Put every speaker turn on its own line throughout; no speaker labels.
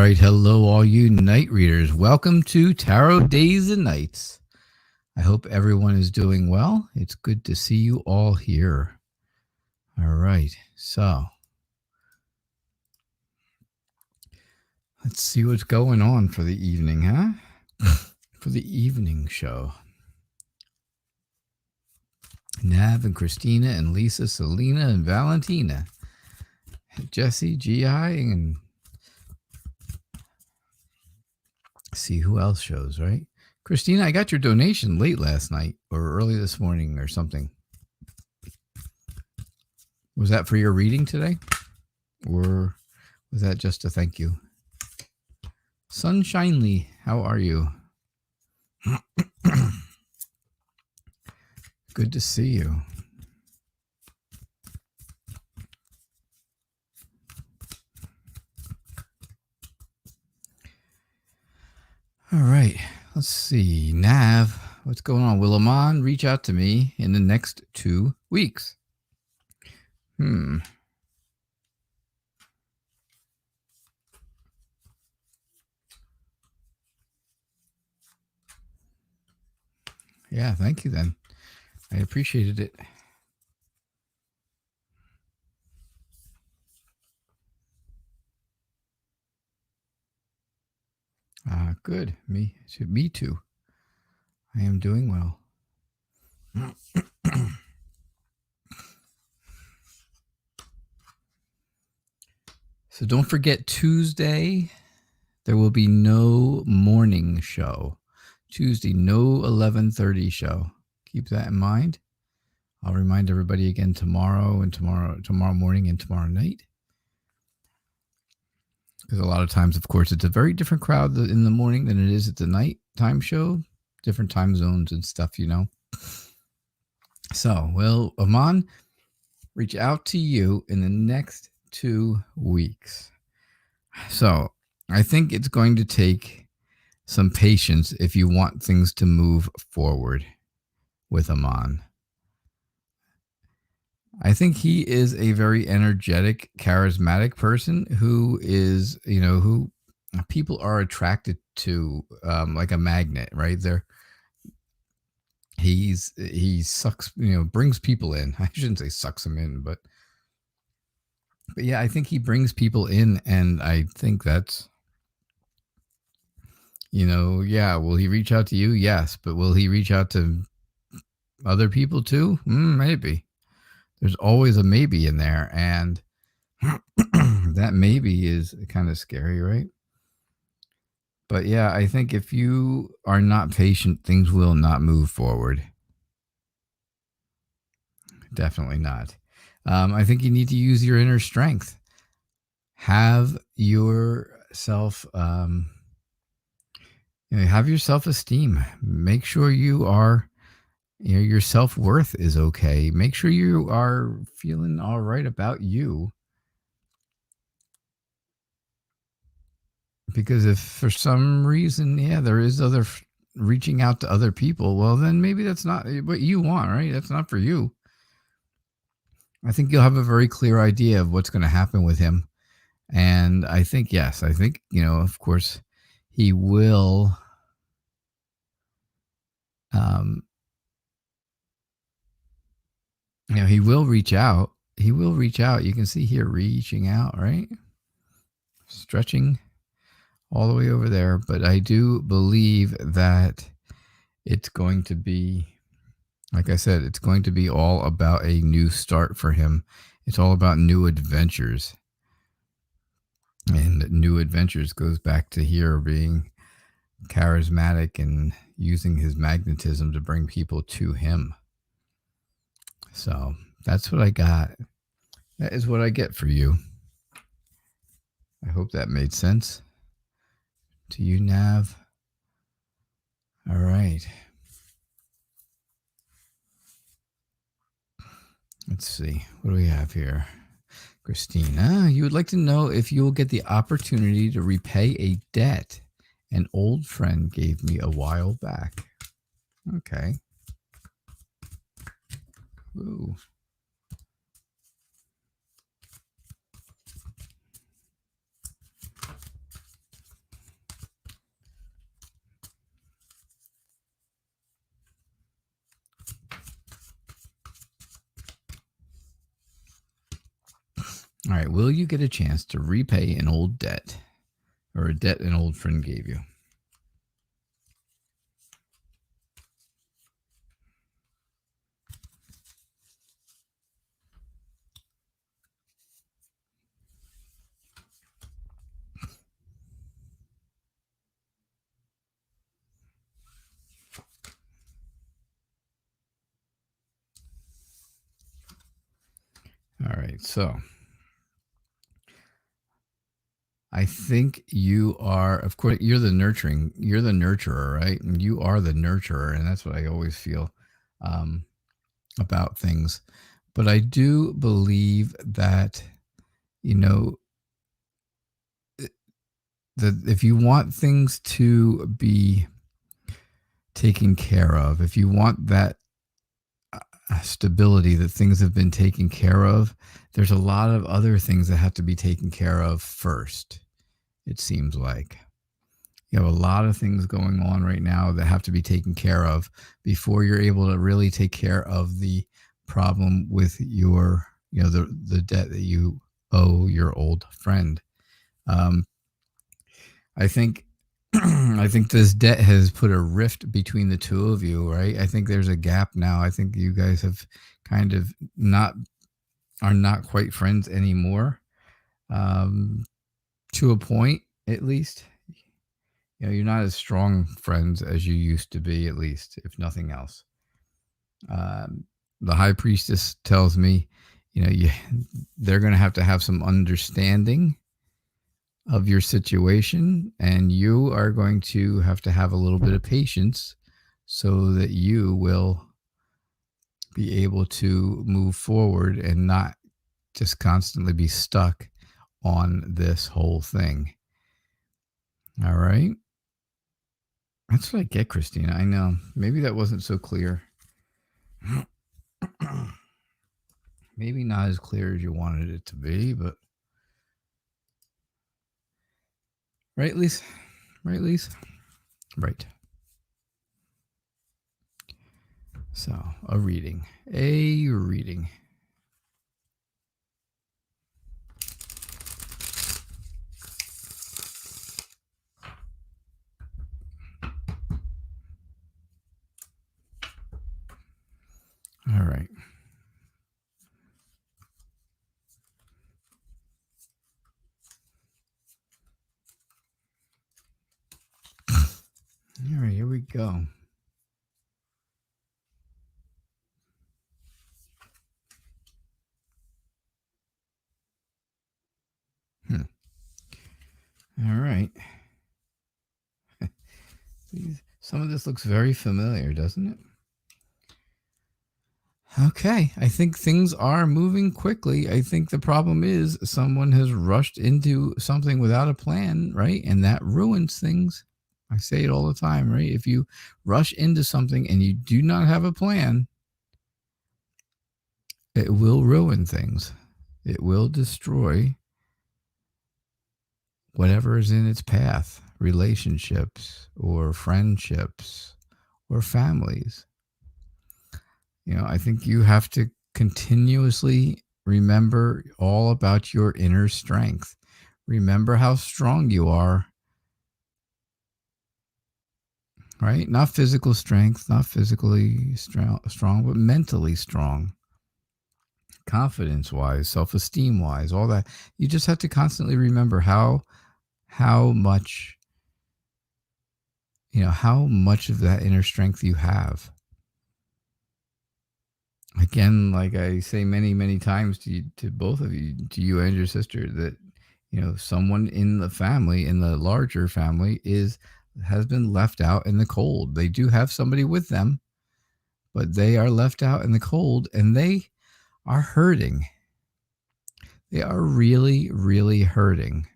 right. Hello, all you night readers. Welcome to Tarot Days and Nights. I hope everyone is doing well. It's good to see you all here. All right. So let's see what's going on for the evening, huh? For the evening show. Nav and Christina and Lisa, Selena and Valentina. Jesse, G.I. and see who else shows, right? Christina, I got your donation late last night or early this morning or something. Was that for your reading today? Or was that just a thank you? Sunshinely, how are you? Good to see you. All right, let's see. Nav, what's going on? Will Amon reach out to me in the next 2 weeks? Yeah, thank you then. I appreciated it. Good. Me too. I am doing well. So don't forget Tuesday, there will be no morning show. Tuesday, no 11:30 show. Keep that in mind. I'll remind everybody again tomorrow morning and tomorrow night. Because a lot of times, of course, it's a very different crowd in the morning than it is at the nighttime show. Different time zones and stuff, you know. So, will Amon reach out to you in the next 2 weeks? So, I think it's going to take some patience if you want things to move forward with Amon. I think he is a very energetic, charismatic person who is, who people are attracted to, like a magnet, right? He sucks, brings people in. I shouldn't say sucks them in, but yeah, I think he brings people in, and I think that's, yeah. Will he reach out to you? Yes, but will he reach out to other people too? Maybe. There's always a maybe in there, and that maybe is kind of scary, right? But yeah, I think if you are not patient, things will not move forward. Definitely not. I think you need to use your inner strength. Have yourself, have your self-esteem. Make sure you are, your self-worth is okay. Make sure you are feeling all right about you. Because if for some reason, there is reaching out to other people, well, then maybe that's not what you want, right? That's not for you. I think you'll have a very clear idea of what's going to happen with him. And I think, yes, of course, he will. He will reach out. He will reach out. You can see here reaching out, right? Stretching all the way over there. But I do believe that it's going to be, like I said, it's going to be all about a new start for him. It's all about new adventures. And new adventures goes back to here being charismatic and using his magnetism to bring people to him. So that's what I got. That is what I get for you. I hope that made sense to you, Nav. All right. Let's see. What do we have here? Christina, you would like to know if you will get the opportunity to repay a debt an old friend gave me a while back. Okay. Ooh. All right. Will you get a chance to repay an old debt or a debt an old friend gave you? All right. So I think you are, of course, you're the nurturer, right? And you are the nurturer. And that's what I always feel um, about things. But I do believe that, you know, that if you want things to be taken care of, if you want that stability that things have been taken care of, there's a lot of other things that have to be taken care of first, it seems like. You have a lot of things going on right now that have to be taken care of before you're able to really take care of the problem with your, the debt that you owe your old friend. I think I think this debt has put a rift between the two of you, right? I think there's a gap now. I think you guys have kind of are not quite friends anymore, um, to a point, at least. You're not as strong friends as you used to be, at least, if nothing else. The high priestess tells me, they're going to have some understanding of your situation, and you are going to have a little bit of patience so that you will be able to move forward and not just constantly be stuck on this whole thing. All right. That's what I get, Christina. I know. Maybe that wasn't so clear. Maybe not as clear as you wanted it to be, but right, Lise? Right, Lise? Right. So, a reading. All right. All right, here we go. All right. Some of this looks very familiar, doesn't it? Okay, I think things are moving quickly. I think the problem is someone has rushed into something without a plan, right? And that ruins things. I say it all the time, right? If you rush into something and you do not have a plan, it will ruin things. It will destroy whatever is in its path, relationships or friendships or families. I think you have to continuously remember all about your inner strength. Remember how strong you are, right? Not physical strength, not physically strong, but mentally strong, confidence wise, self esteem wise, all that. You just have to constantly remember how much, how much of that inner strength you have. Again, like I say many, many times to both of you, to you and your sister, that someone in the family, in the larger family, has been left out in the cold. They do have somebody with them, but they are left out in the cold, and they are hurting. They are really, really hurting.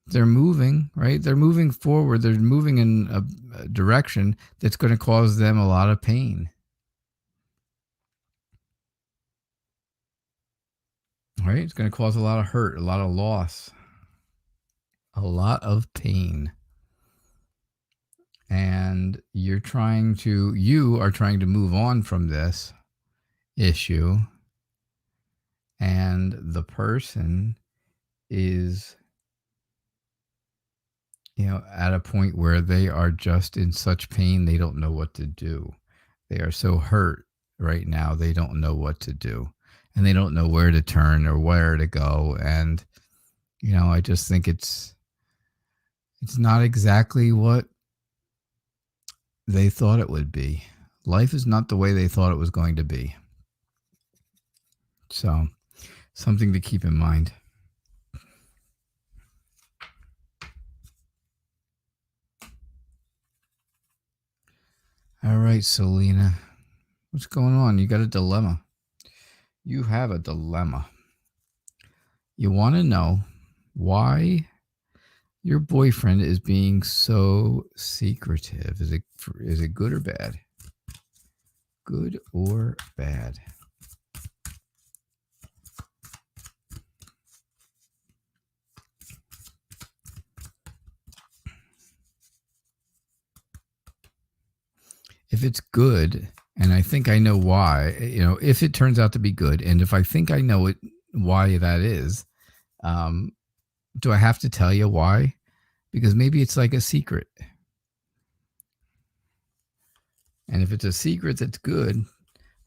They're moving, right? They're moving forward. They're moving in a direction that's going to cause them a lot of pain. Right? It's going to cause a lot of hurt, a lot of loss, a lot of pain. And you are trying to move on from this issue. and the person is, at a point where they are just in such pain, they don't know what to do. They are so hurt right now, they don't know what to do. And they don't know where to turn or where to go. And, I just think it's not exactly what they thought it would be. Life is not the way they thought it was going to be. So, something to keep in mind. All right, Selena. What's going on? You got a dilemma. You have a dilemma. You want to know why your boyfriend is being so secretive. Is it good or bad? Good or bad? If it's good, and I think I know why, if it turns out to be good, and if I think I know it, why that is, do I have to tell you why? Because maybe it's like a secret. And if it's a secret that's good,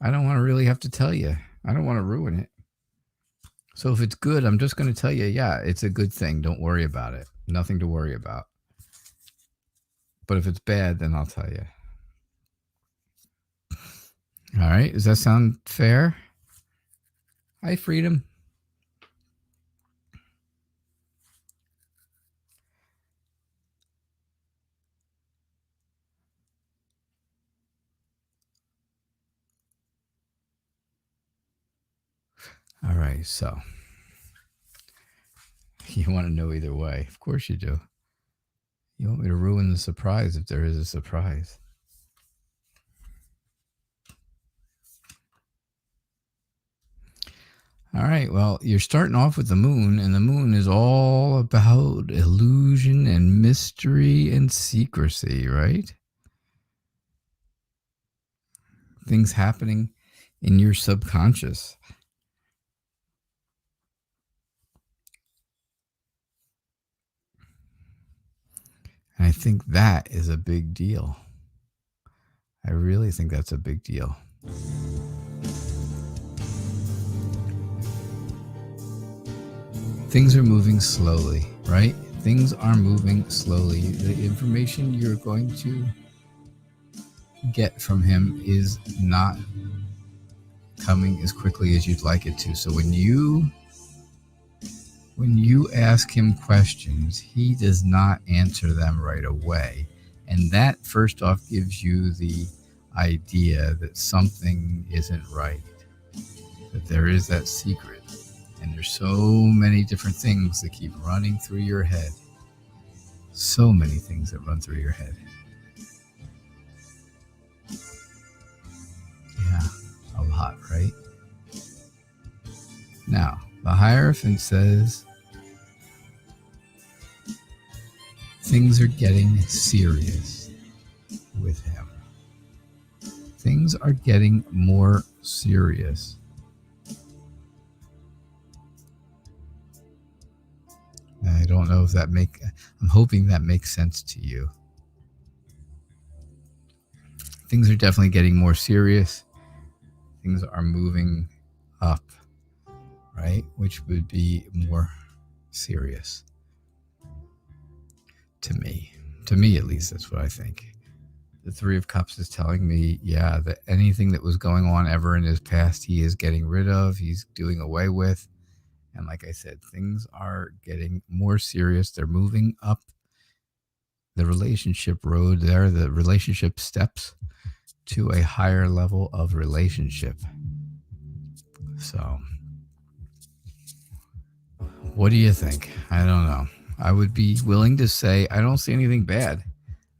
I don't want to really have to tell you. I don't want to ruin it. So if it's good, I'm just going to tell you, yeah, it's a good thing. Don't worry about it. Nothing to worry about. But if it's bad, then I'll tell you. All right. Does that sound fair? Hi, Freedom. All right. So you want to know either way. Of course you do. You want me to ruin the surprise if there is a surprise. All right, well, you're starting off with the moon, and the moon is all about illusion and mystery and secrecy, right? Things happening in your subconscious. And I think that is a big deal. I really think that's a big deal. Things are moving slowly, right? Things are moving slowly. The information you're going to get from him is not coming as quickly as you'd like it to. So when you ask him questions, he does not answer them right away. And that, first off, gives you the idea that something isn't right, that there is that secret. And there's so many different things that keep running through your head. So many things that run through your head. Yeah, a lot, right? Now, the Hierophant says things are getting serious with him. Things are getting more serious. I don't know if I'm hoping that makes sense to you. Things are definitely getting more serious. Things are moving up, right? Which would be more serious to me. To me, at least, that's what I think. The Three of Cups is telling me, yeah, that anything that was going on ever in his past, he is getting rid of. He's doing away with. And like I said, things are getting more serious. They're moving up the relationship road there, the relationship steps to a higher level of relationship. So, what do you think? I don't know. I would be willing to say I don't see anything bad.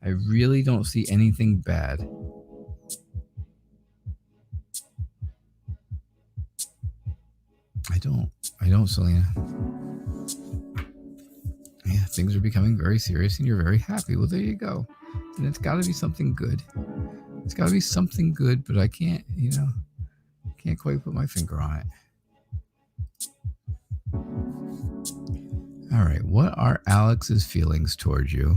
I really don't see anything bad. I don't, Selena. Yeah, things are becoming very serious and you're very happy. Well, there you go. And it's got to be something good. It's got to be something good, but I can't quite put my finger on it. All right. What are Alex's feelings towards you?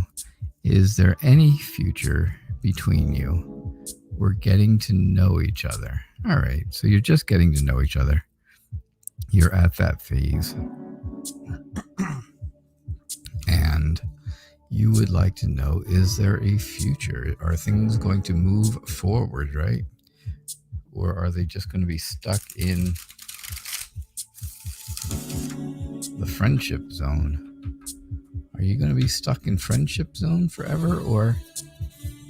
Is there any future between you? We're getting to know each other. All right. So you're just getting to know each other. You're at that phase. And you would like to know, is there a future? Are things going to move forward, right? Or are they just going to be stuck in the friendship zone? Are you going to be stuck in friendship zone forever? Or,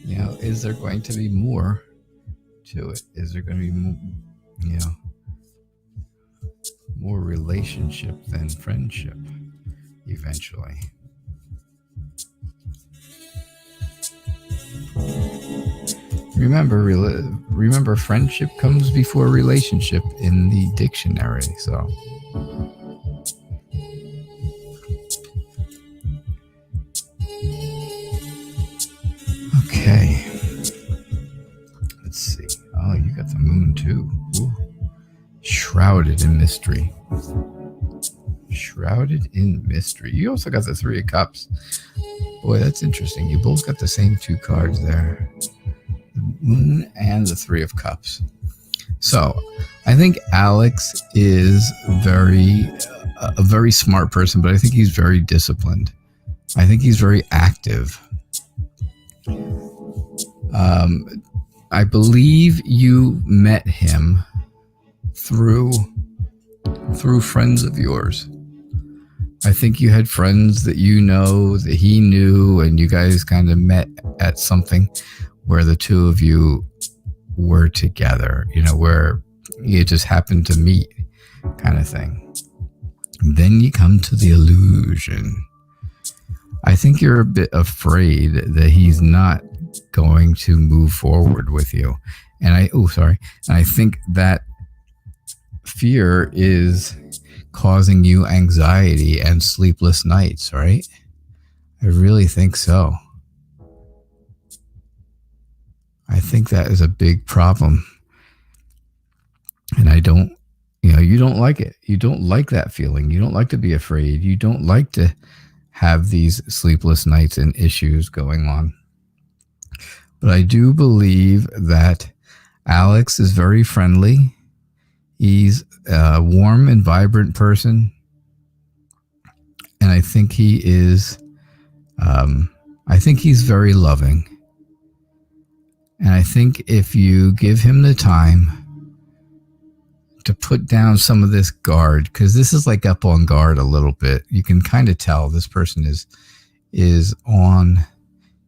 is there going to be more to it? Is there going to be more, more relationship than friendship eventually? Remember, friendship comes before relationship in the dictionary. So, okay. Let's see. Oh, you got the moon too. Ooh. Shrouded in mystery. Shrouded in mystery. You also got the Three of Cups. Boy, that's interesting. You both got the same two cards there. The moon and the Three of Cups. So, I think Alex is a very smart person, but I think he's very disciplined. I think he's very active. I believe you met him through friends of yours. I think you had friends that that he knew, and you guys kind of met at something where the two of you were together, where you just happened to meet, kind of thing. Then you come to the illusion. I think you're a bit afraid that he's not going to move forward with you. And I think that fear is causing you anxiety and sleepless nights, right? I really think so. I think that is a big problem. And you don't like it. You don't like that feeling. You don't like to be afraid. You don't like to have these sleepless nights and issues going on. But I do believe that Alex is very friendly. He's a warm and vibrant person. And I think he is, I think he's very loving. And I think if you give him the time to put down some of this guard, because this is like up on guard a little bit, you can kind of tell this person is on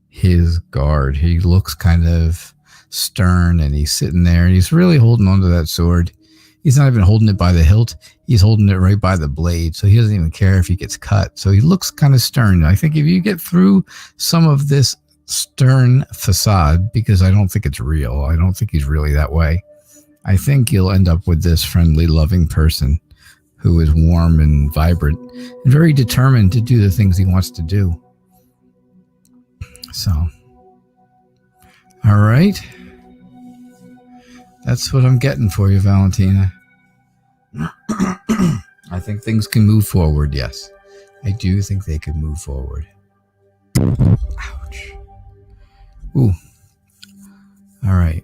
his guard. He looks kind of stern, and he's sitting there, and he's really holding onto that sword. He's not even holding it by the hilt. He's holding it right by the blade. So he doesn't even care if he gets cut. So he looks kind of stern. I think if you get through some of this stern facade, because I don't think it's real, I don't think he's really that way, I think you'll end up with this friendly, loving person who is warm and vibrant and very determined to do the things he wants to do. So, all right. That's what I'm getting for you, Valentina. I think things can move forward, yes. I do think they can move forward. Ouch. Ooh. All right.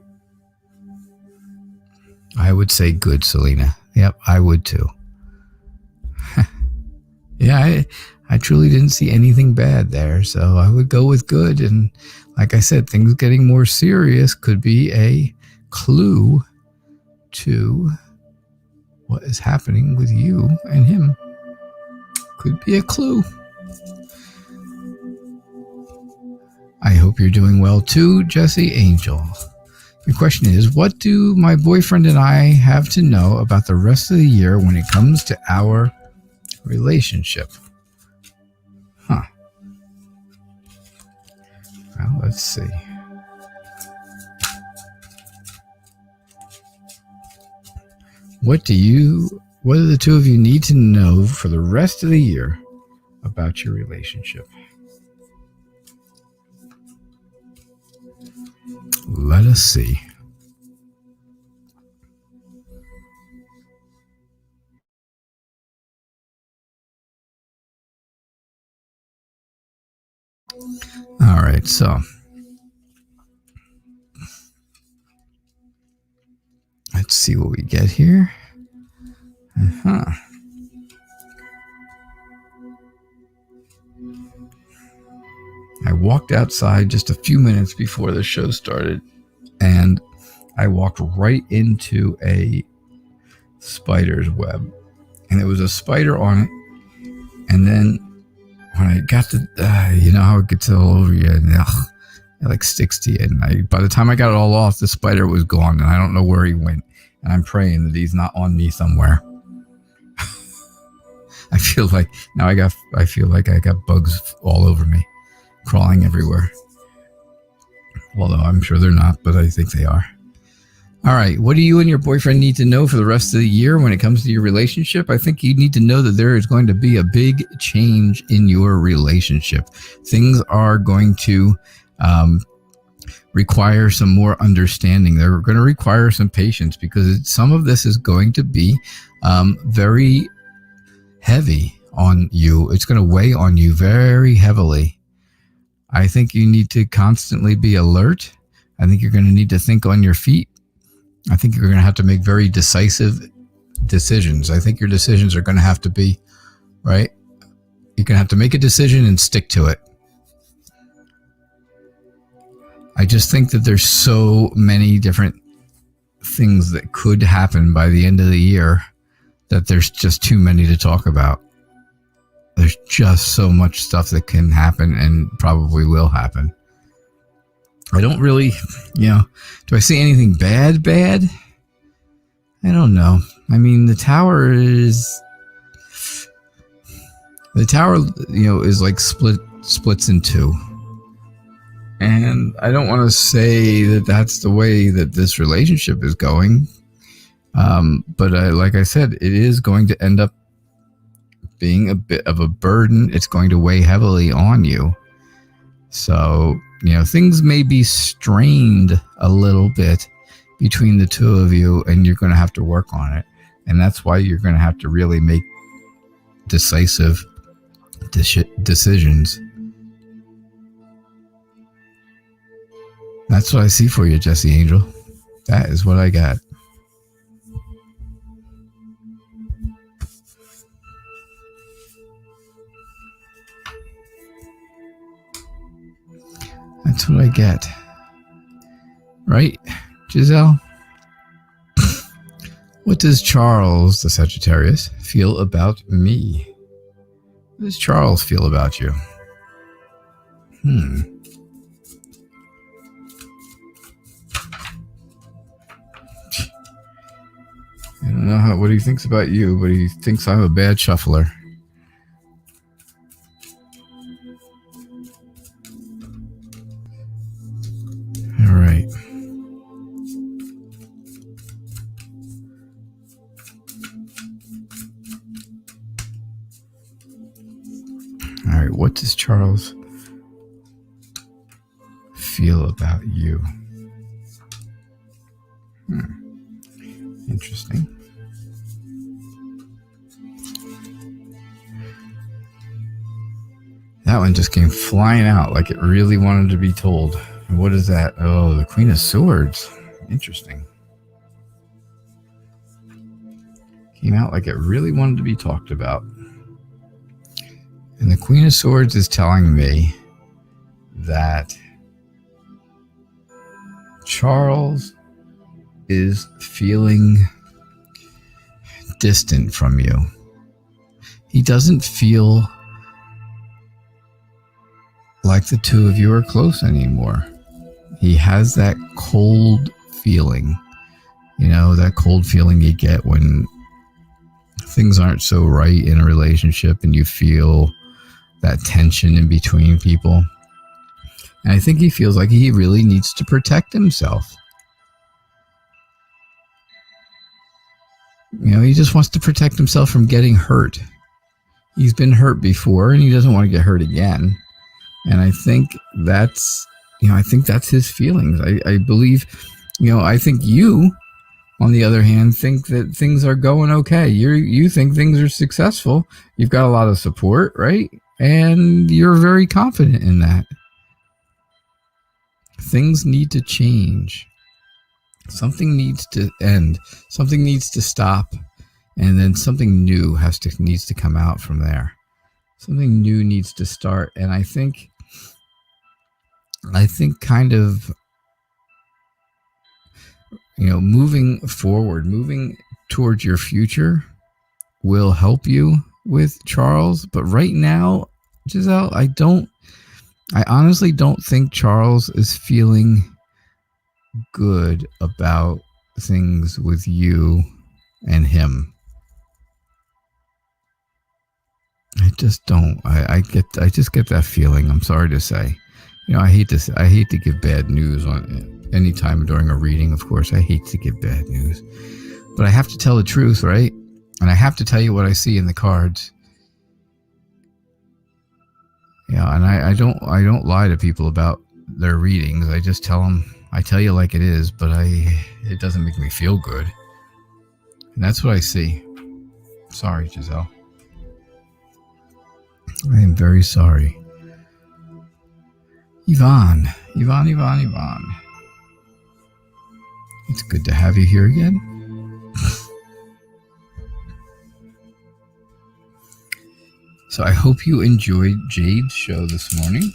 I would say good, Selena. Yep, I would too. Yeah, I truly didn't see anything bad there, so I would go with good. And like I said, things getting more serious could be a clue to what is happening with you and him. Could be a clue. I hope you're doing well too, Jesse Angel. Your question is, what do my boyfriend and I have to know about the rest of the year when it comes to our relationship? Huh. Well, let's see. What do the two of you need to know for the rest of the year about your relationship? Let us see. All right, so let's see what we get here. I walked outside just a few minutes before the show started, and I walked right into a spider's web, and there was a spider on it. And then when I got to, you know how it gets all over you, and it like sticks to you. And by the time I got it all off, the spider was gone, and I don't know where he went. And I'm praying that he's not on me somewhere. I feel like I got bugs all over me, crawling everywhere. Although I'm sure they're not, but I think they are. All right, what do you and your boyfriend need to know for the rest of the year when it comes to your relationship? I think you need to know that there is going to be a big change in your relationship. Things are going to require some more understanding. They're going to require some patience, because some of this is going to be very heavy on you. It's going to weigh on you very heavily. I think you need to constantly be alert. I think you're going to need to think on your feet. I think you're going to have to make very decisive decisions. I think your decisions are going to have to be, right? You're going to have to make a decision and stick to it. I just think that there's so many different things that could happen by the end of the year that there's just too many to talk about. There's just so much stuff that can happen and probably will happen. I don't really, do I see anything bad? I don't know. I mean, the tower is like splits in two. And I don't want to say that that's the way that this relationship is going. But like I said, it is going to end up being a bit of a burden. It's going to weigh heavily on you. So, things may be strained a little bit between the two of you, and you're going to have to work on it. And that's why you're going to have to really make decisive decisions. That's what I see for you, Jesse Angel. That is what I got. That's what I get. Right, Giselle? What does Charles, the Sagittarius, feel about me? What does Charles feel about you? I don't know what he thinks about you, but he thinks I'm a bad shuffler. All right. All right, what does Charles feel about you? Interesting. That one just came flying out like it really wanted to be told. What is that? Oh, the Queen of Swords. Interesting. Came out like it really wanted to be talked about. And the Queen of Swords is telling me that Charles is feeling distant from you. He doesn't feel like the two of you are close anymore. He has that cold feeling, that cold feeling you get when things aren't so right in a relationship and you feel that tension in between people. And I think he feels like he really needs to protect himself. He just wants to protect himself from getting hurt. He's been hurt before and he doesn't want to get hurt again. And I think that's his feelings. I believe, I think you, on the other hand, think that things are going okay. You think things are successful. You've got a lot of support, right? And you're very confident in that. Things need to change. Something needs to end. Something needs to stop. And then something new needs to come out from there. Something new needs to start. And I think kind of, moving forward, moving towards your future will help you with Charles. But right now, Giselle, I honestly don't think Charles is feeling good about things with you and him. I just don't. I just get that feeling. I'm sorry to say. I hate to give bad news on any time during a reading. Of course, I hate to give bad news, but I have to tell the truth, right? And I have to tell you what I see in the cards. Yeah, and I don't lie to people about their readings. I just tell them. I tell you like it is, but it doesn't make me feel good. And that's what I see. Sorry, Giselle. I am very sorry. Yvonne. It's good to have you here again. So I hope you enjoyed Jade's show this morning.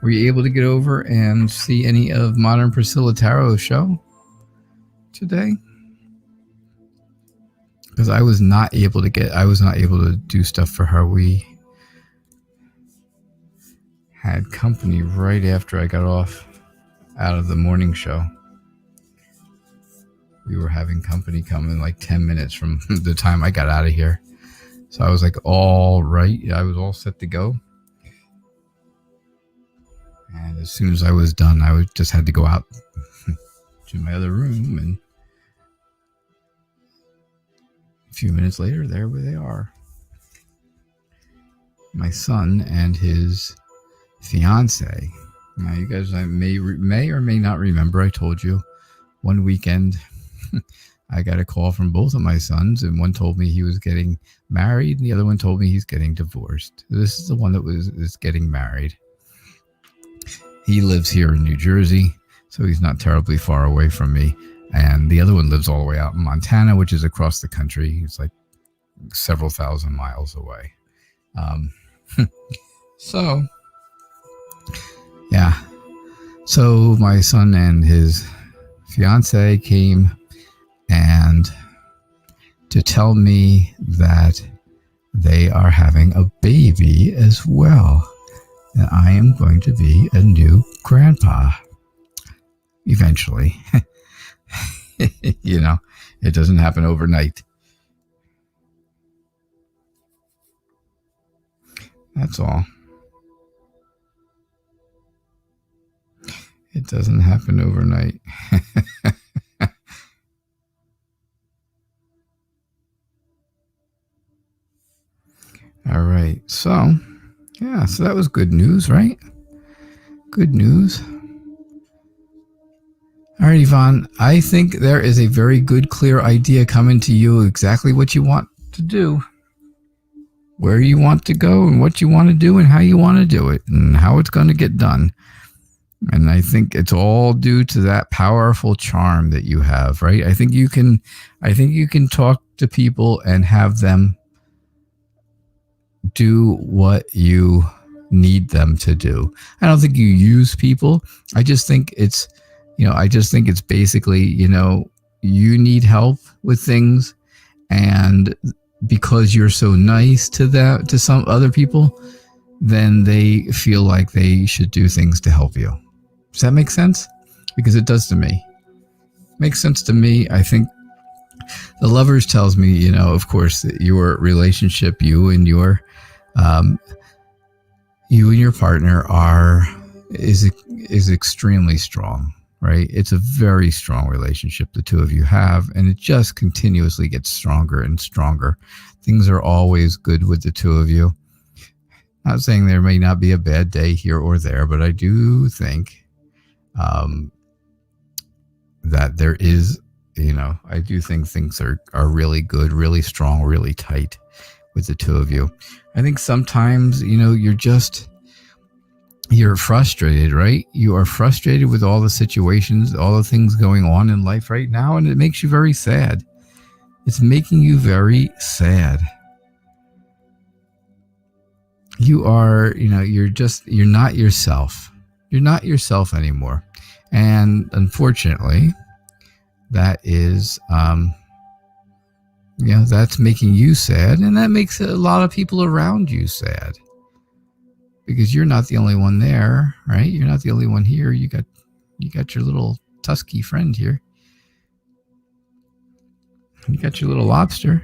Were you able to get over and see any of Modern Priscilla Tarot's show today? Because I was not able to do stuff for her. We had company right after I got off out of the morning show. We were having company come in like 10 minutes from the time I got out of here. So I was like, all right. I was all set to go. And as soon as I was done, just had to go out to my other room. And a few minutes later, there they are. My son and his fiance. Now, you guys may or may not remember, I told you one weekend I got a call from both of my sons, and one told me he was getting married, and the other one told me he's getting divorced. This is the one that is getting married. He lives here in New Jersey, so he's not terribly far away from me. And the other one lives all the way out in Montana, which is across the country. It's like several thousand miles away. So, yeah. So my son and his fiance came and to tell me that they are having a baby as well. And I am going to be a new grandpa eventually. It doesn't happen overnight. That's all. It doesn't happen overnight. All right. So that was good news, right? Good news. All right, Yvonne, I think there is a very good, clear idea coming to you exactly what you want to do, where you want to go and what you want to do and how you want to do it and how it's going to get done. And I think it's all due to that powerful charm that you have, right? I think you can talk to people and have them do what you need them to do. I don't think you use people. I just think it's basically, you need help with things, and because you're so nice to some other people, then they feel like they should do things to help you. Does that make sense? Because it does to me. Makes sense to me. I think the Lovers tells me, of course, that your relationship, you and your partner is extremely strong, right? It's a very strong relationship the two of you have, and it just continuously gets stronger and stronger. Things are always good with the two of you. Not saying there may not be a bad day here or there, but I do think that there is I do think things are really good, really strong, really tight with the two of you. I think sometimes, you're frustrated, right? You are frustrated with all the situations, all the things going on in life right now, and it makes you very sad. It's making you very sad. You are, you're not yourself. You're not yourself anymore. And unfortunately, that is, that's making you sad, and that makes a lot of people around you sad. Because you're not the only one there, right? You're not the only one here. You got your little tusky friend here. You got your little lobster.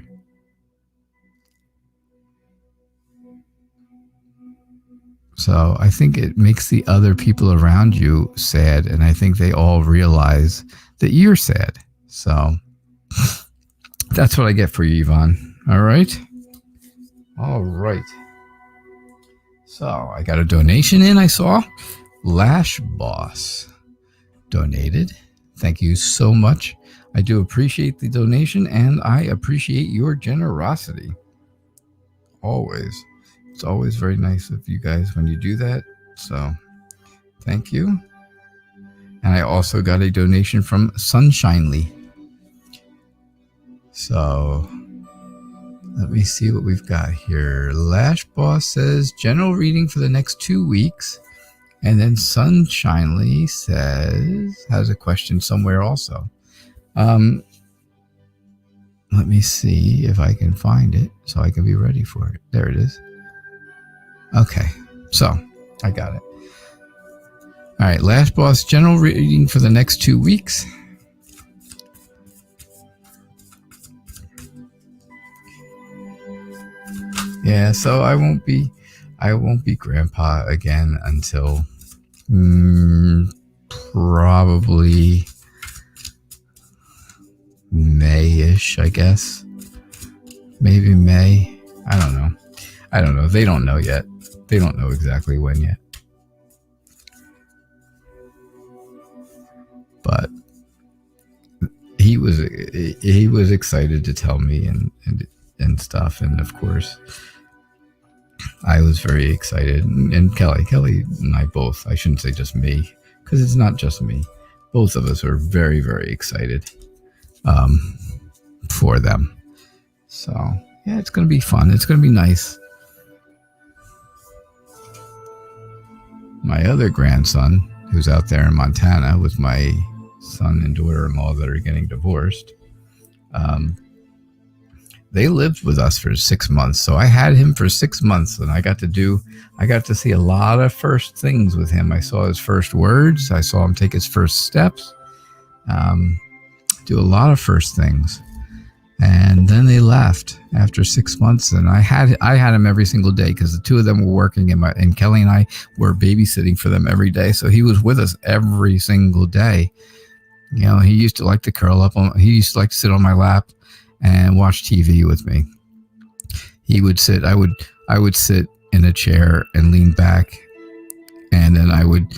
So I think it makes the other people around you sad, and I think they all realize that you're sad. So that's what I get for you, Yvonne. All right? All right. So I got a donation in, I saw. Lash Boss donated. Thank you so much. I do appreciate the donation, and I appreciate your generosity. Always. It's always very nice of you guys when you do that. So thank you. And I also got a donation from Sunshinely. So let me see what we've got here. Lash Boss says general reading for the next 2 weeks. And then Sunshinely says, has a question somewhere also. Let me see if I can find it so I can be ready for it. There it is. Okay, so I got it. All right, Lash Boss, general reading for the next 2 weeks. Yeah, so I won't be Grandpa again until probably May-ish, I guess. Maybe May. I don't know. They don't know yet. They don't know exactly when yet. But he was excited to tell me and stuff, and of course I was very excited, and Kelly and I both, I shouldn't say just me, because it's not just me, both of us are very, very excited for them. So yeah, it's going to be fun. It's going to be nice. My other grandson, who's out there in Montana with my son and daughter-in-law that are getting divorced, they lived with us for 6 months. So I had him for 6 months, and I got to see a lot of first things with him. I saw his first words. I saw him take his first steps, do a lot of first things. And then they left after 6 months, and I had him every single day because the two of them were working, and Kelly and I were babysitting for them every day. So he was with us every single day. He used to like to he used to like to sit on my lap and watch TV with me. He would sit. I would sit in a chair and lean back, and then I would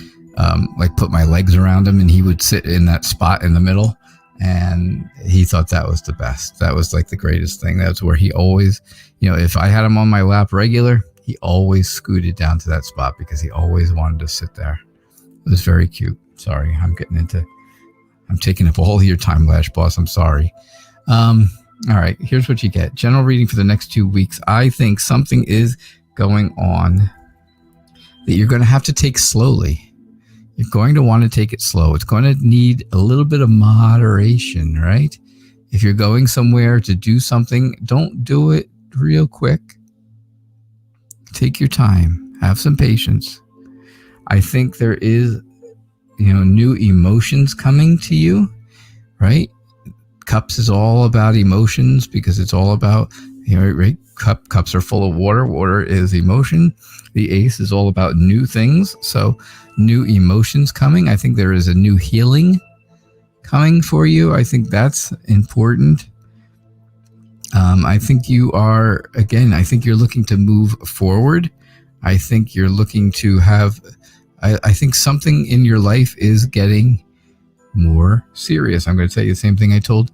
put my legs around him, and he would sit in that spot in the middle. And he thought that was the best. That was like the greatest thing. That's where he always, if I had him on my lap regular, he always scooted down to that spot because he always wanted to sit there. It was very cute. Sorry, I'm taking up all your time, Lash Boss. I'm sorry. All right, here's what you get. General reading for the next 2 weeks. I think something is going on that you're going to have to take slowly. You're going to want to take it slow. It's going to need a little bit of moderation, right? If you're going somewhere to do something, don't do it real quick. Take your time. Have some patience. I think there is, new emotions coming to you, right? Cups is all about emotions because it's all about, right? Cups are full of water. Water is emotion. The ace is all about new things. So new emotions coming. I think there is a new healing coming for you. I think that's important. I think you are, again, I think you're looking to move forward. I think you're looking to have, I think something in your life is getting more serious. I'm going to tell you the same thing I told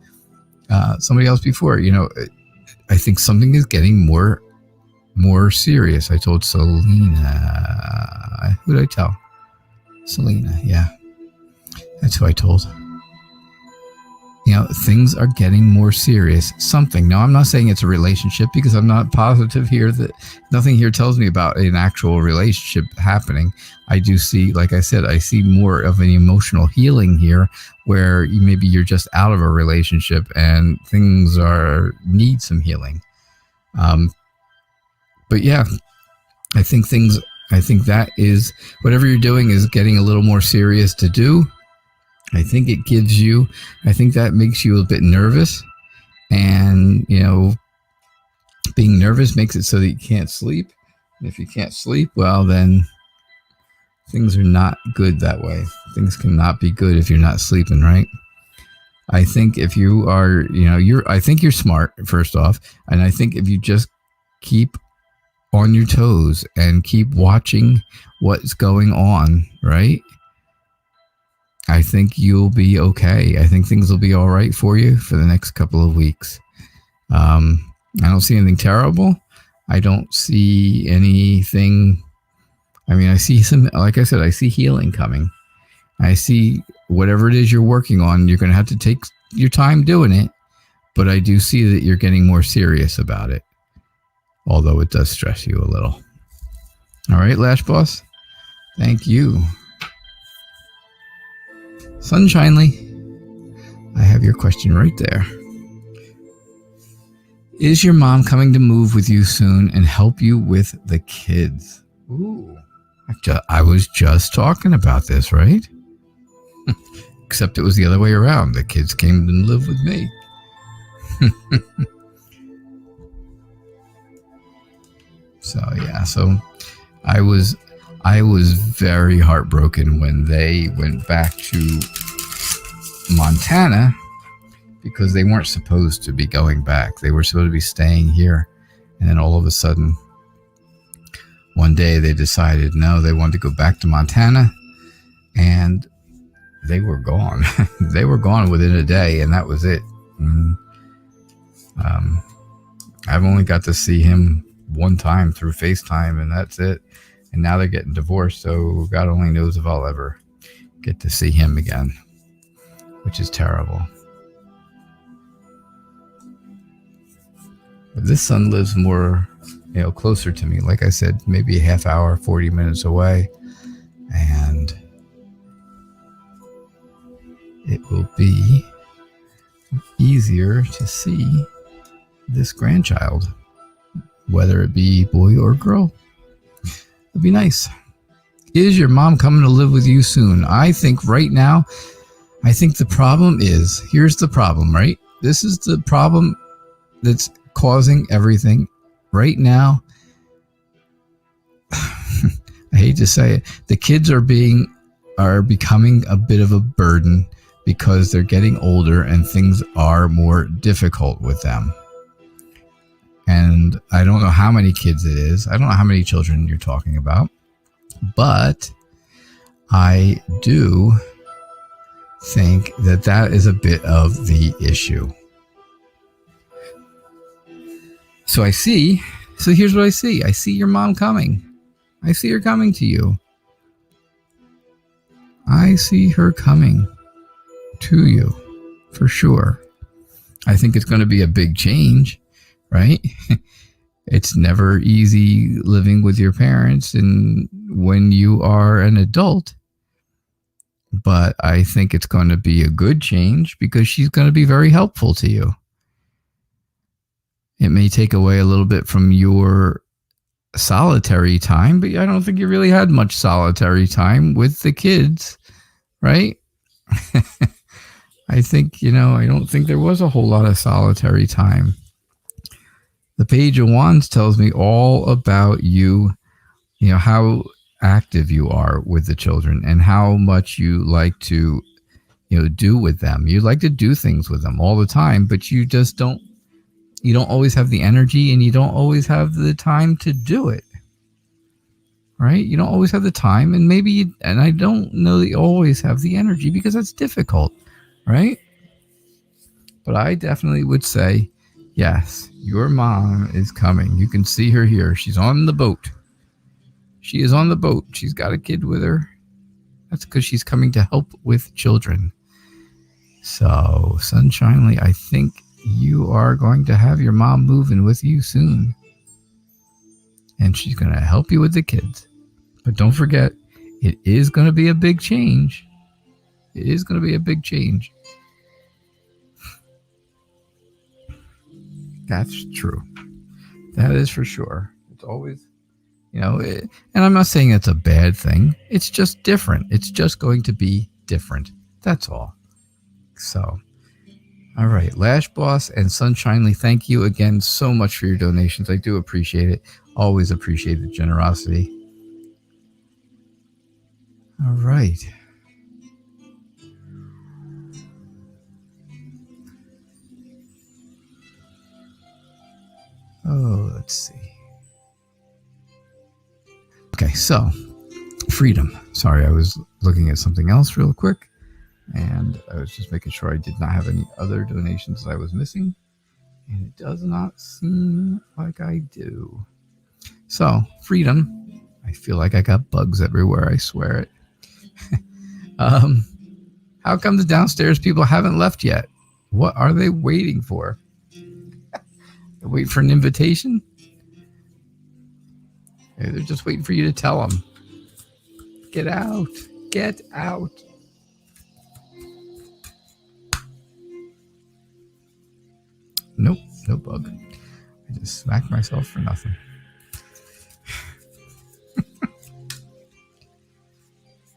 somebody else before. I think something is getting more serious. I told Selena. Who did I tell? Selena, yeah. That's who I told. Things are getting more serious. Something. Now, I'm not saying it's a relationship because I'm not positive here that nothing here tells me about an actual relationship happening. I do see, like I said, I see more of an emotional healing here where maybe you're just out of a relationship and things need some healing. But yeah, I think that is whatever you're doing is getting a little more serious to do. I think that makes you a bit nervous, and being nervous makes it so that you can't sleep. And if you can't sleep, well, then things are not good that way. Things cannot be good if you're not sleeping, right? I think if you are, I think you're smart, first off, and I think if you just keep on your toes and keep watching what's going on, right? I think you'll be okay. I think things will be all right for you for the next couple of weeks. I don't see anything terrible. I don't see anything. I mean, I see like I said, I see healing coming. I see whatever it is you're working on, you're going to have to take your time doing it. But I do see that you're getting more serious about it. Although it does stress you a little. All right, Lash Boss. Thank you. Sunshinely, I have your question right there. Is your mom coming to move with you soon and help you with the kids? Ooh, I was just talking about this, right? Except it was the other way around. The kids came and lived with me. So I was very heartbroken when they went back to Montana because they weren't supposed to be going back. They were supposed to be staying here. And then all of a sudden, one day they decided, no, they wanted to go back to Montana, and they were gone. They were gone within a day, and that was it. And, I've only got to see him one time through FaceTime, and that's it. And now they're getting divorced, so God only knows if I'll ever get to see him again, which is terrible. But this son lives more, closer to me. Like I said, maybe a half hour, 40 minutes away. And it will be easier to see this grandchild, whether it be boy or girl. It'd be nice. Is your mom coming to live with you soon? I think right now, the problem is, here's the problem, right? This is the problem that's causing everything right now. I hate to say it. The kids are becoming a bit of a burden because they're getting older and things are more difficult with them. And I don't know how many kids it is. I don't know how many children you're talking about. But I do think that is a bit of the issue. So here's what I see. I see your mom coming. I see her coming to you. I see her coming to you for sure. I think it's going to be a big change, right? It's never easy living with your parents and when you are an adult. But I think it's going to be a good change because she's going to be very helpful to you. It may take away a little bit from your solitary time, but I don't think you really had much solitary time with the kids, right? I think, I don't think there was a whole lot of solitary time. The Page of Wands tells me all about you, how active you are with the children and how much you like to, do with them. You like to do things with them all the time, but you just don't always have the energy and you don't always have the time to do it. right? You don't always have the time, and and I don't know that you always have the energy because that's difficult, right? But I definitely would say, yes, your mom is coming. You can see her here. She's on the boat. She is on the boat. She's got a kid with her. That's because she's coming to help with children. So, Sunshinely, I think you are going to have your mom moving with you soon. And she's going to help you with the kids. But don't forget, it is going to be a big change. It is going to be a big change. That's true. That is for sure. It's always, and I'm not saying it's a bad thing. It's just different. It's just going to be different. That's all. So, all right. Lash Boss and Sunshinely, thank you again so much for your donations. I do appreciate it. Always appreciate the generosity. All right. Oh, let's see. Okay, so freedom. Sorry, I was looking at something else real quick, and I was just making sure I did not have any other donations that I was missing, and it does not seem like I do. So, freedom. I feel like I got bugs everywhere, I swear it. How come the downstairs people haven't left yet? What are they waiting for? Wait for an invitation? They're just waiting for you to tell them. Get out. Get out. Nope, no bug. I just smacked myself for nothing.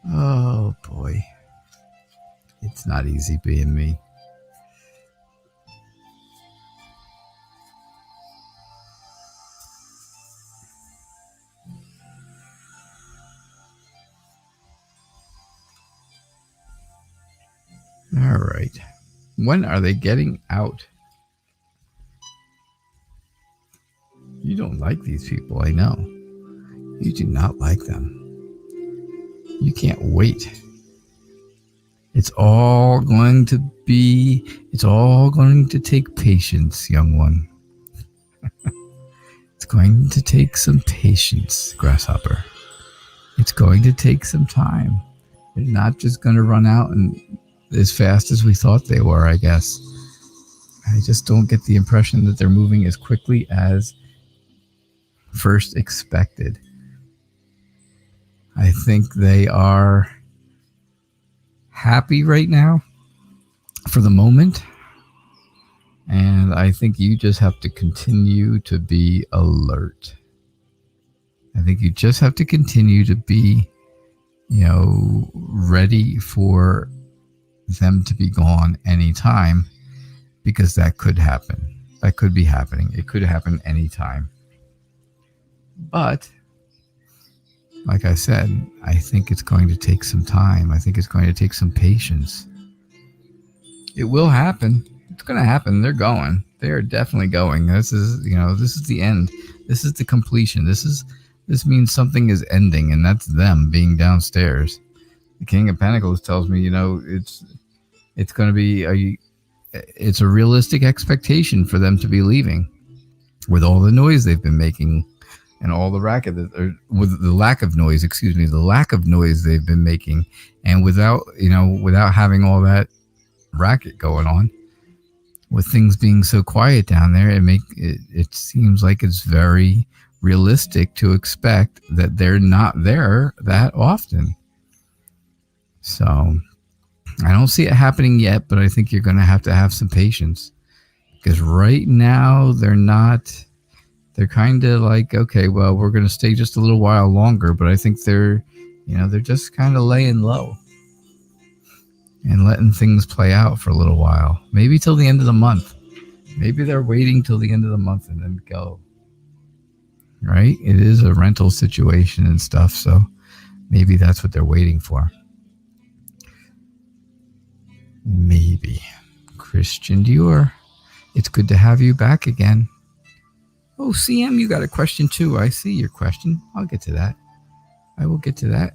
Oh, boy. It's not easy being me. All right. When are they getting out? You don't like these people, I know. You do not like them. You can't wait. It's all going to take patience, young one. It's going to take some patience, Grasshopper. It's going to take some time. They're not just going to run out and as fast as we thought they were, I guess. I just don't get the impression that they're moving as quickly as first expected. I think they are happy right now for the moment. And I think you just have to continue to be alert. I think you just have to continue to be, ready for them to be gone anytime, because that could happen. That could be happening. It could happen anytime. But, like I said, I think it's going to take some time. I think it's going to take some patience. It will happen. It's going to happen. They're going. They are definitely going. This is the end. This is the completion. This means something is ending, and that's them being downstairs. The King of Pentacles tells me, it's going to be it's a realistic expectation for them to be leaving, with all the noise they've been making and all the racket, with the lack of noise they've been making, and without having all that racket going on, with things being so quiet down there, it seems like it's very realistic to expect that they're not there that often. So I don't see it happening yet, but I think you're going to have some patience, because right now they're kind of like, okay, well, we're going to stay just a little while longer, but I think they're just kind of laying low and letting things play out for a little while, maybe till the end of the month. Maybe they're waiting till the end of the month and then go. Right? It is a rental situation and stuff, so maybe that's what they're waiting for. Maybe. Christian Dior, it's good to have you back again. Oh, CM, you got a question too. I see your question. I'll get to that. I will get to that.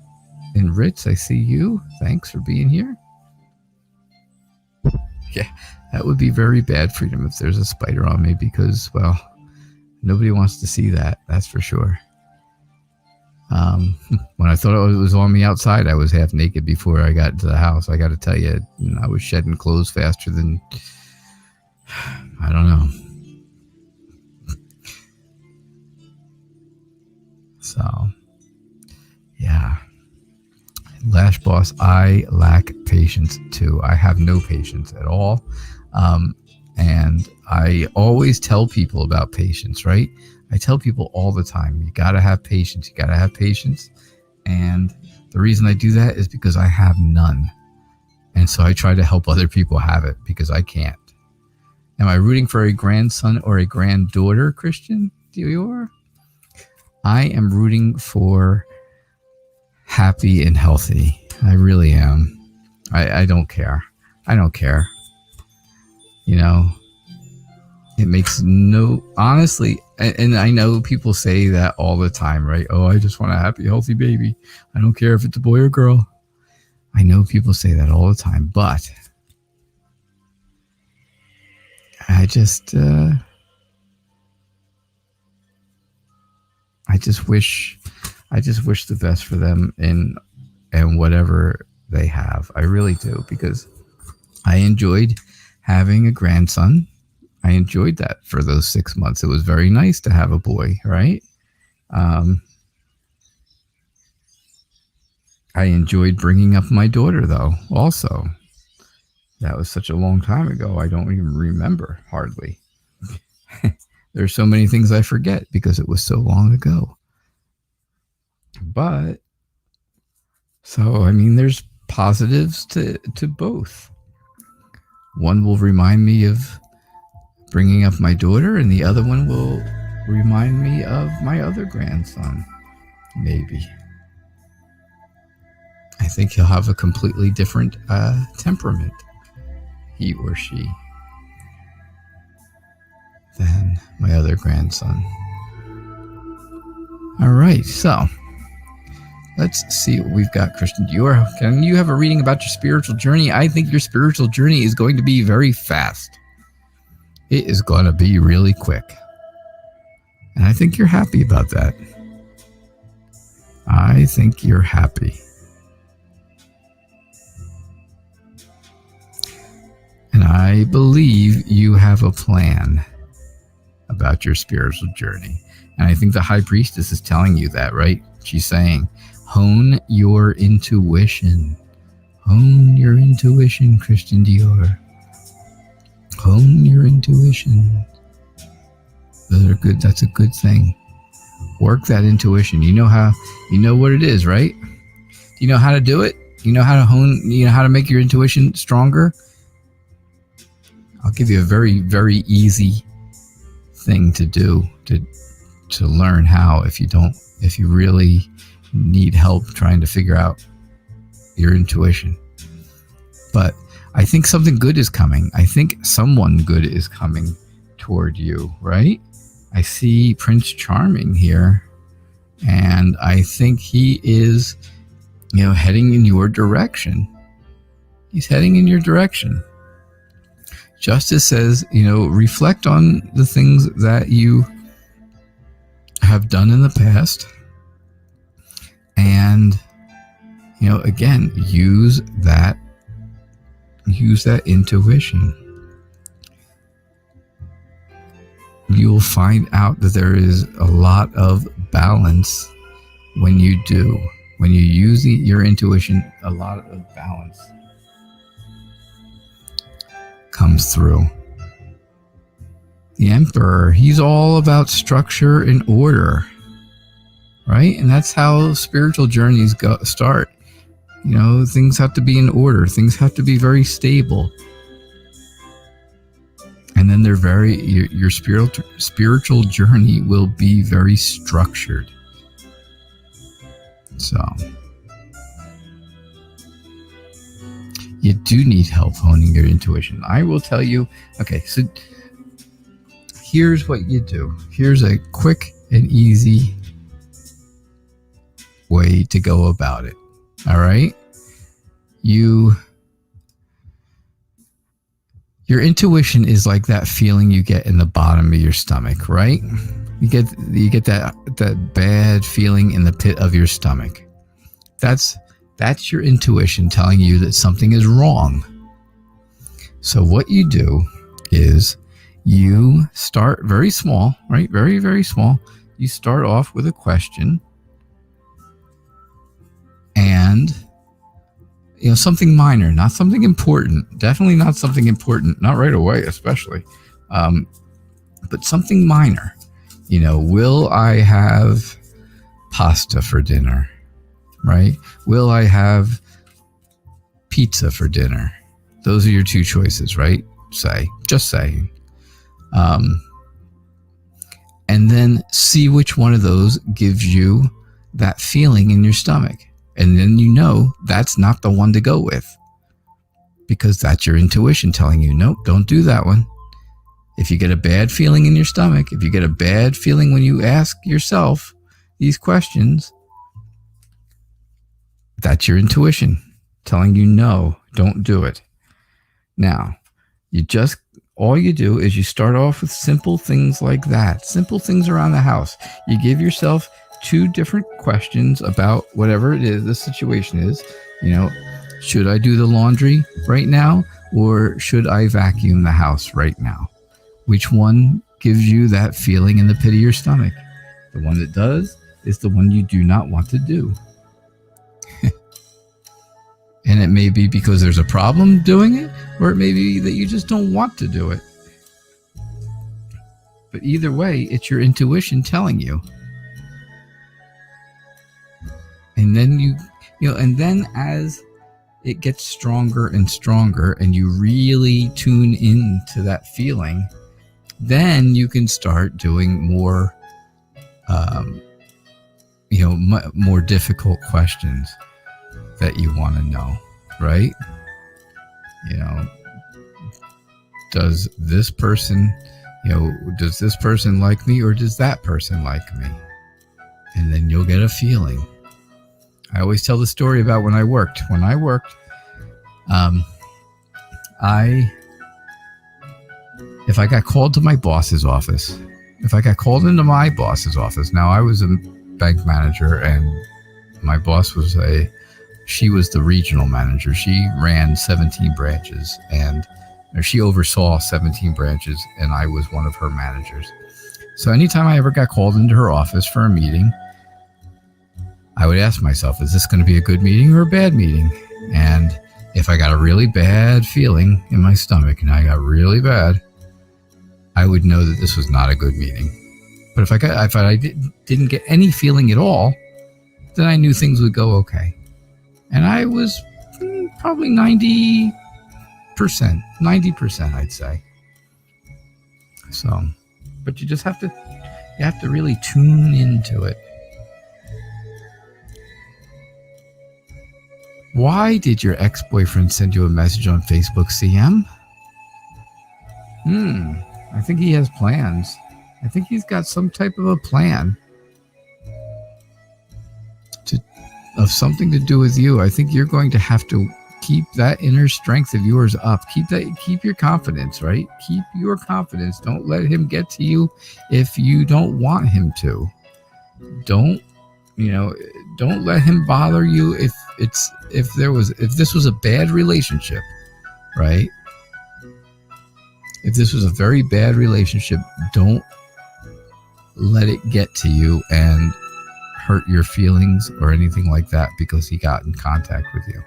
And Ritz, I see you. Thanks for being here. Yeah, that would be very bad, Freedom, if there's a spider on me because, well, nobody wants to see that. That's for sure. When I thought it was on me outside, I was half naked before I got into the house. I got to tell you, I was shedding clothes faster than, I don't know. So, yeah. Lash Boss, I lack patience too. I have no patience at all. And I always tell people about patience, right? I tell people all the time, you got to have patience. You got to have patience. And the reason I do that is because I have none. And so I try to help other people have it because I can't. Am I rooting for a grandson or a granddaughter, Christian Dior? I am rooting for happy and healthy. I really am. I don't care. I don't care. It makes no, honestly, and I know people say that all the time, right? Oh, I just want a happy, healthy baby. I don't care if it's a boy or girl. I know people say that all the time, but I just wish the best for them and whatever they have. I really do, because I enjoyed having a grandson. I enjoyed that for those 6 months. It was very nice to have a boy, right? I enjoyed bringing up my daughter, though, also. That was such a long time ago. I don't even remember, hardly. There's so many things I forget because it was so long ago. But, so, there's positives to both. One will remind me of bringing up my daughter, and the other one will remind me of my other grandson, maybe. I think he'll have a completely different temperament, he or she, than my other grandson. All right, so let's see what we've got, Christian Dior. Can you have a reading about your spiritual journey? I think your spiritual journey is going to be very fast. It is going to be really quick. And I think you're happy about that. I think you're happy. And I believe you have a plan about your spiritual journey. And I think the High Priestess is telling you that, right? She's saying, hone your intuition. Hone your intuition, Christian Dior. Hone your intuition. Those are good. That's a good thing. Work that intuition. You know what it is, right? You know how to do it? You know how to hone, how to make your intuition stronger? I'll give you a very, very easy thing to do to learn how if you really need help trying to figure out your intuition. But I think something good is coming. I think someone good is coming toward you, right? I see Prince Charming here, and I think he is, heading in your direction. He's heading in your direction. Justice says, reflect on the things that you have done in the past, and, again, use that intuition. You'll find out that there is a lot of balance when you use your intuition. A lot of balance comes through. The Emperor, he's all about structure and order, right? And that's how spiritual journeys start. Things have to be in order. Things have to be very stable. And then your spiritual journey will be very structured. So, you do need help honing your intuition. I will tell you, okay, so here's what you do. Here's a quick and easy way to go about it. All right? Your intuition is like that feeling you get in the bottom of your stomach, right? You get that bad feeling in the pit of your stomach. That's your intuition telling you that something is wrong. So what you do is you start very small, right? Very, very small. You start off with a question and something minor, not something important. Definitely not something important, not right away, especially. But something minor. Will I have pasta for dinner? Right? Will I have pizza for dinner? Those are your two choices, right? Just say. And then see which one of those gives you that feeling in your stomach. And then that's not the one to go with. Because that's your intuition telling you, nope, don't do that one. If you get a bad feeling in your stomach, if you get a bad feeling when you ask yourself these questions, that's your intuition telling you, no, don't do it. Now, all you do is you start off with simple things like that, simple things around the house. You give yourself 2 different questions about whatever it is the situation is. Should I do the laundry right now, or should I vacuum the house right now? Which one gives you that feeling in the pit of your stomach? The one that does is the one you do not want to do. And it may be because there's a problem doing it, or it may be that you just don't want to do it. But either way, it's your intuition telling you. And then and then as it gets stronger and stronger and you really tune into that feeling, then you can start doing more, more difficult questions that you want to know, right? Does this person like me, or does that person like me? And then you'll get a feeling. I always tell the story about when I worked. If I got called to my boss's office, now I was a bank manager and my boss she was the regional manager. She ran 17 branches she oversaw 17 branches, and I was one of her managers. So anytime I ever got called into her office for a meeting, I would ask myself, is this going to be a good meeting or a bad meeting? And if I got a really bad feeling in my stomach, and I got really bad, I would know that this was not a good meeting. But if I didn't get any feeling at all, then I knew things would go okay. And I was probably 90%, I'd say. So, but you have to really tune into it. Why did your ex-boyfriend send you a message on Facebook, CM? I think he has plans. I think he's got some type of a plan of something to do with you. I think you're going to have to keep that inner strength of yours up. Keep your confidence, right? Keep your confidence. Don't let him get to you if you don't want him to. Don't let him bother you if this was a bad relationship, right? If this was a very bad relationship, don't let it get to you and hurt your feelings or anything like that because he got in contact with you.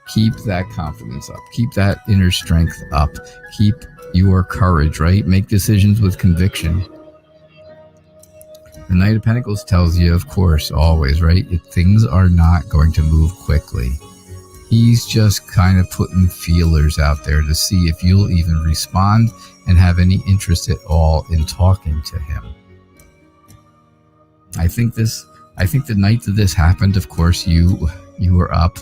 Keep that confidence up. Keep that inner strength up. Keep your courage, right? Make decisions with conviction. The Knight of Pentacles tells you, of course, always, right? Things are not going to move quickly. He's just kind of putting feelers out there to see if you'll even respond and have any interest at all in talking to him. I think the night that this happened, of course, you were up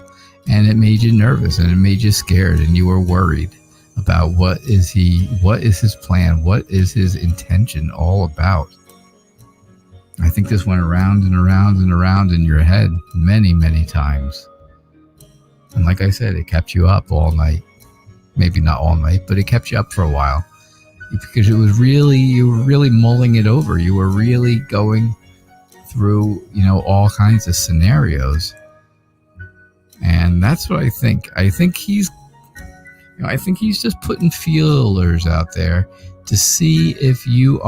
and it made you nervous and it made you scared and you were worried about what is his plan? What is his intention all about? I think this went around and around and around in your head many, many times. And like I said, it kept you up all night. Maybe not all night, but it kept you up for a while. Because you were really mulling it over. You were really going through, all kinds of scenarios. And that's what I think. I think he's just putting feelers out there to see if you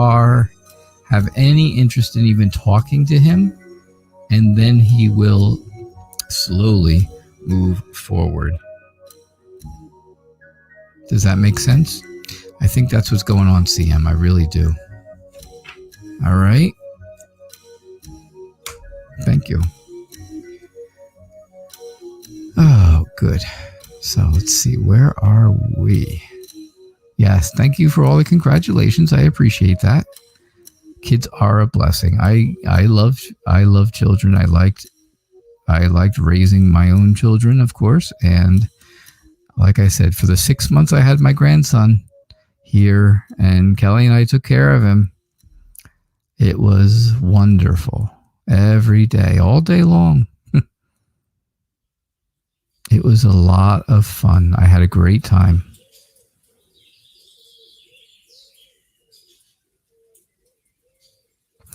have any interest in even talking to him, and then he will slowly move forward. Does that make sense? I think that's what's going on, CM. I really do. All right. Thank you. Oh, good. So let's see. Where are we? Yes. Thank you for all the congratulations. I appreciate that. Kids are a blessing. I love children. I liked raising my own children, of course. And like I said, for the 6 months I had my grandson here, and Kelly and I took care of him, it was wonderful. Every day, all day long. It was a lot of fun. I had a great time.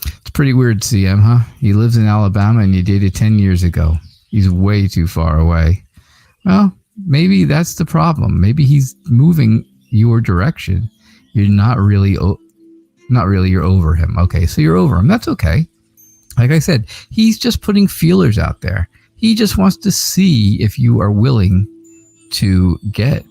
It's pretty weird, CM, huh? He lives in Alabama and you dated 10 years ago. He's way too far away. Well, maybe that's the problem. Maybe he's moving your direction. You're not really, you're over him. Okay, so you're over him. That's okay. Like I said, he's just putting feelers out there. He just wants to see if you are willing to get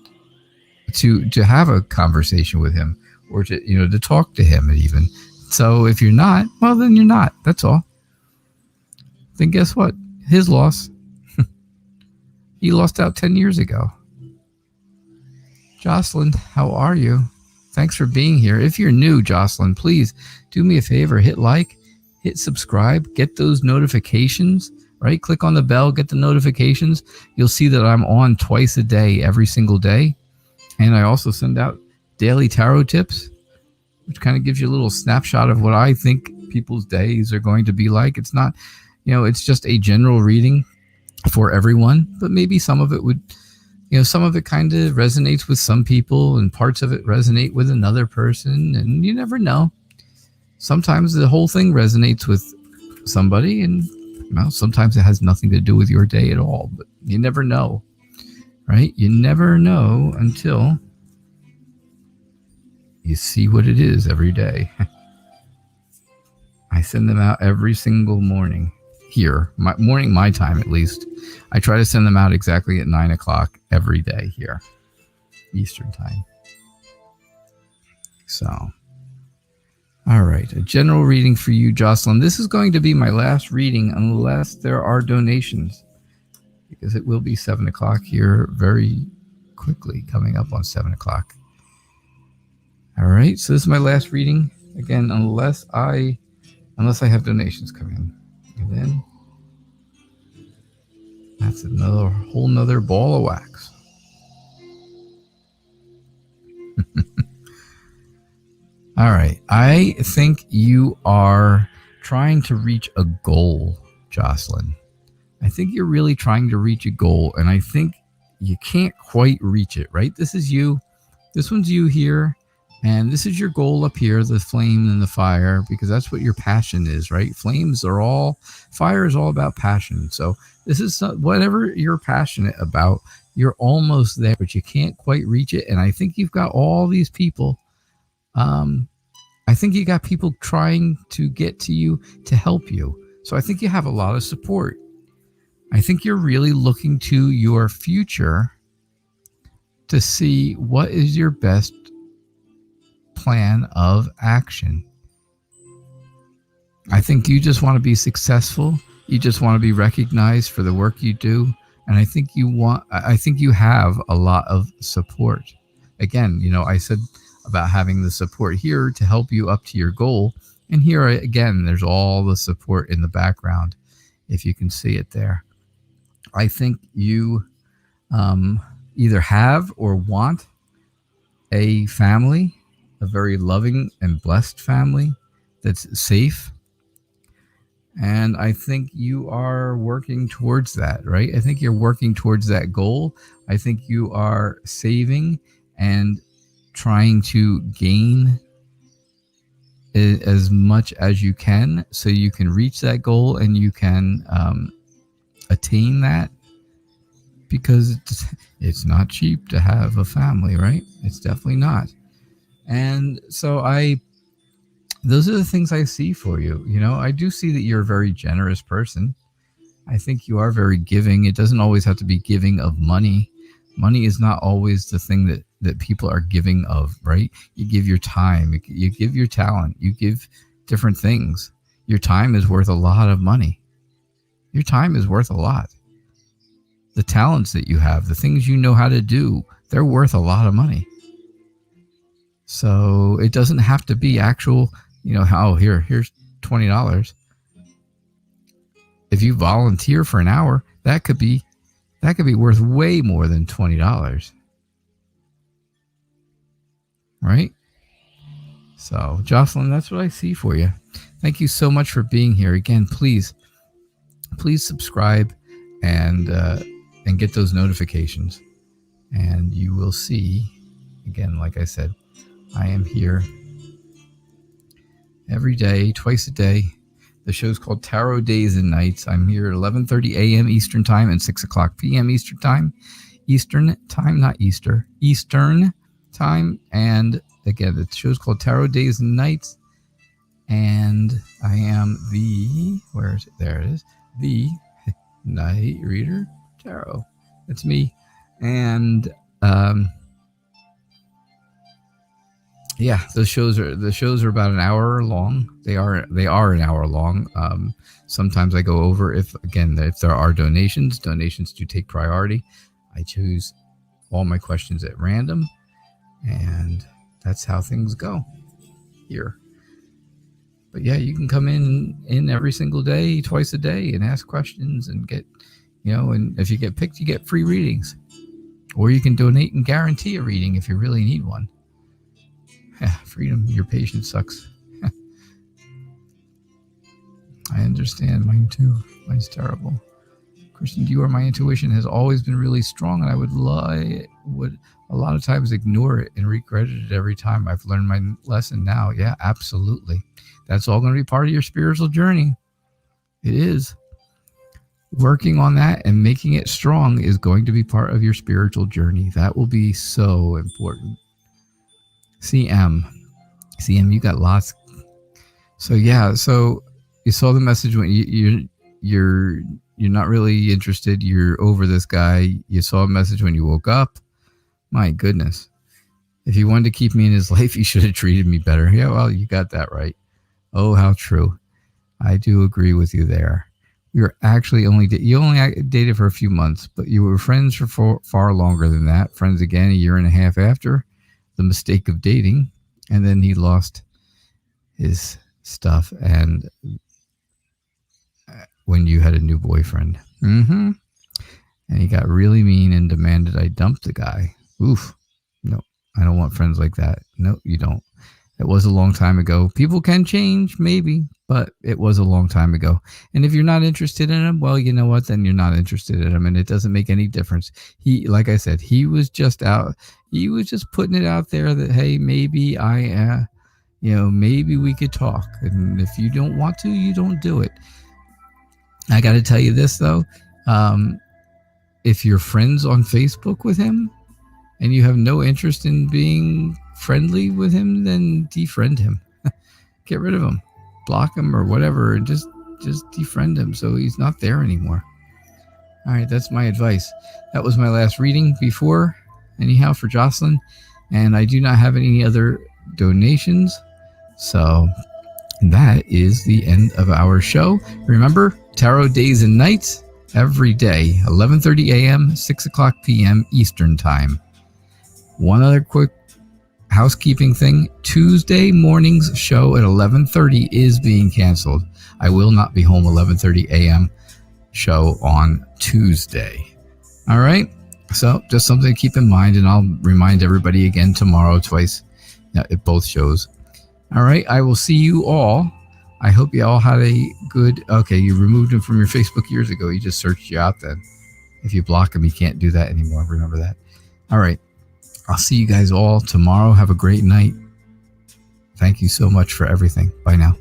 to have a conversation with him, or to talk to him even. So if you're not, well, then you're not. That's all. Then guess what? His loss. He lost out 10 years ago. Jocelyn, how are you? Thanks for being here. If you're new, Jocelyn, please do me a favor. Hit like, hit subscribe, get those notifications, right? Click on the bell, get the notifications. You'll see that I'm on twice a day, every single day. And I also send out daily tarot tips, which kind of gives you a little snapshot of what I think people's days are going to be like. It's not, it's just a general reading for everyone, but maybe some of it would, some of it kind of resonates with some people and parts of it resonate with another person, and you never know. Sometimes the whole thing resonates with somebody, and sometimes it has nothing to do with your day at all, but you never know, right? You never know until you see what it is every day. I send them out every single morning here, my time at least. I try to send them out exactly at 9 o'clock every day here, Eastern time. So, all right, a general reading for you, Jocelyn. This is going to be my last reading unless there are donations, because it will be 7 o'clock here very quickly, coming up on 7 o'clock. All right, so this is my last reading. Again, unless I have donations come in. And then that's another whole nother ball of wax. All right. I think you are trying to reach a goal, Jocelyn. I think you're really trying to reach a goal, and I think you can't quite reach it, right? This is you. This one's you here. And this is your goal up here, the flame and the fire, because that's what your passion is, right? Fire is all about passion. So this is whatever you're passionate about, you're almost there, but you can't quite reach it. And I think you've got all these people. I think you got people trying to get to you to help you. So I think you have a lot of support. I think you're really looking to your future to see what is your best plan of action. I think you just want to be successful. You just want to be recognized for the work you do. And I think you have a lot of support. Again, I said about having the support here to help you up to your goal. And here again, there's all the support in the background, if you can see it there. I think you either have or want a family, a very loving and blessed family that's safe. And I think you are working towards that, right? I think you're working towards that goal. I think you are saving and trying to gain as much as you can so you can reach that goal and you can attain that, because it's not cheap to have a family, right? It's definitely not. And so those are the things I see for you. You know, I do see that you're a very generous person. I think you are very giving. It doesn't always have to be giving of money. Money is not always the thing that people are giving of, right? You give your time, you give your talent, you give different things. Your time is worth a lot of money. Your time is worth a lot. The talents that you have, the things you know how to do, they're worth a lot of money. So it doesn't have to be actual, you know, how here's $20. If you volunteer for an hour, that could be worth way more than $20. Right? So, Jocelyn, that's what I see for you. Thank you so much for being here. Again, please subscribe and get those notifications. And you will see, again, like I said, I am here every day, twice a day. The show's called Tarot Days and Nights. I'm here at 11:30 a.m. Eastern Time and 6 o'clock p.m. Eastern Time. Eastern Time, not Easter. Eastern Time. And again, the show's called Tarot Days and Nights. And I am where is it? There it is. The Night Reader Tarot. That's me. And yeah, the shows are about an hour long. They are an hour long. Sometimes I go over if there are donations do take priority. I choose all my questions at random, and that's how things go here. But yeah, you can come in every single day, twice a day, and ask questions and get, you know, and if you get picked, you get free readings, or you can donate and guarantee a reading if you really need one. Yeah, freedom, your patience sucks. I understand, mine too. Mine's terrible. Christian Dior, my intuition has always been really strong, and I would a lot of times ignore it and regret it every time. I've learned my lesson now. Yeah, absolutely. That's all going to be part of your spiritual journey. It is. Working on that and making it strong is going to be part of your spiritual journey. That will be so important. CM, you got lots. So yeah, so you saw the message when you're not really interested. You're over this guy. You saw a message when you woke up. My goodness. If he wanted to keep me in his life, he should have treated me better. Yeah, well, you got that right. Oh, how true. I do agree with you there. We were actually you only dated for a few months, but you were friends for far longer than that. Friends again a year and a half after the mistake of dating, and then he lost his stuff and when you had a new boyfriend. And he got really mean and demanded I dump the guy. Oof. No, I don't want friends like that. No, you don't. It was a long time ago. People can change, maybe, but it was a long time ago. And if you're not interested in him, well, you know what? Then you're not interested in him, and it doesn't make any difference. He, like I said, he was just out. He was just putting it out there that, hey, maybe maybe we could talk. And if you don't want to, you don't do it. I got to tell you this, though. If you're friends on Facebook with him and you have no interest in being friendly with him, then defriend him. Get rid of him. Block him or whatever, and just defriend him so he's not there anymore. All right, that's my advice. That was my last reading before, anyhow, for Jocelyn. And I do not have any other donations. So that is the end of our show. Remember, Tarot Days and Nights every day, 11:30 a.m., 6 o'clock p.m. Eastern Time. One other quick housekeeping thing. Tuesday morning's show at 11:30 is being canceled. I will not be home 11:30 a.m. show on Tuesday. All right. So just something to keep in mind, and I'll remind everybody again tomorrow twice at both shows. All right. I will see you all I hope you all had a good... Okay, you removed him from your Facebook years ago. He just searched you out then. If you block him, you can't do that anymore. Remember that. All right. I'll see you guys all tomorrow. Have a great night. Thank you so much for everything. Bye now.